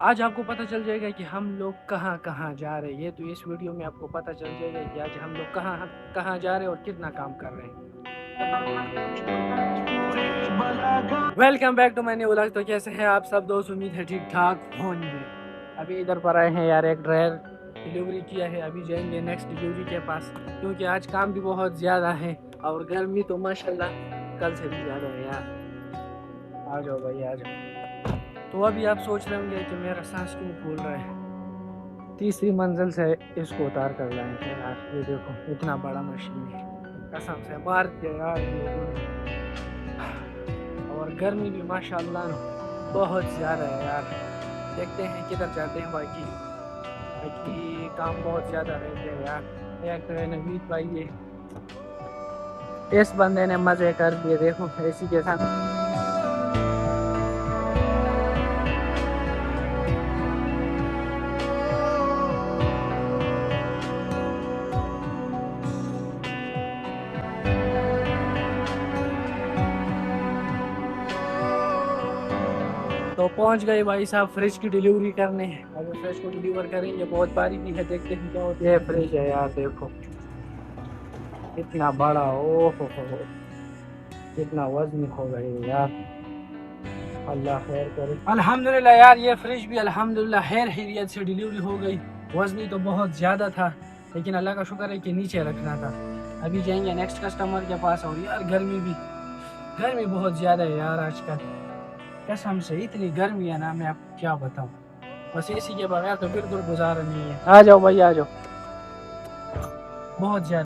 आज आपको पता चल जाएगा कि हम लोग कहाँ कहाँ जा रहे हैं। ये तो इस वीडियो में आपको पता चल जाएगा कि आज हम लोग कहाँ कहाँ जा रहे हैं और कितना काम कर रहे हैं। Welcome back to my new vlog. तो कैसे हैं आप सब दोस्त, उम्मीद है ठीक ठाक होंगे। अभी इधर पर आए हैं यार, एक ड्रायर डिलीवरी किया है, अभी जाएंगे नेक्स्ट डिलीवरी के पास क्योंकि आज काम भी बहुत ज़्यादा है और गर्मी तो माशाल्लाह कल से भी ज़्यादा है यार। आ जाओ भाई आ जाओ। तो अभी आप सोच रहे होंगे कि मेरा सांस क्यों फूल रहा है। तीसरी मंजिल से इसको उतार कर लाएंगे यार। ये देखो इतना बड़ा मशीन है, कसम से मार दिया यार इन लोगों ने। और गर्मी भी माशाल्लाह बहुत ज़्यादा है यार। देखते हैं किधर जाते हैं बाकी काम बहुत ज़्यादा रहते हैं यार। एक तो है नवीद भाई, ये इस बंदे ने मज़े कर दिए, देखो एसी के साथ। तो पहुंच गए भाई साहब फ्रिज की डिलीवरी करने। अगर फ्रिज को डिलीवर करेंगे, बहुत बारी भी है, देखते हैं क्या होता है। ये फ्रिज है यार, देखो इतना बड़ा, ओ हो, कितना वजन होगा ये यार। अल्लाह खैर करे। अल्हम्दुलिल्लाह यार, ये फ्रिज भी अल्हम्दुलिल्लाह खैर खैरियत से डिलीवरी हो गई। वजनी तो बहुत ज़्यादा था लेकिन अल्लाह का शुक्र है कि नीचे रखना था। अभी जाएंगे नेक्स्ट कस्टमर के पास। और यार गर्मी बहुत ज़्यादा है यार आजकल, कसम से इतनी गर्मी है ना, मैं आपको क्या बताऊँ। बस एसी के बगैर तो बिल्कुल गुजारा नहीं है। आ जाओ भाई आ जाओ, बहुत ज़्यादा।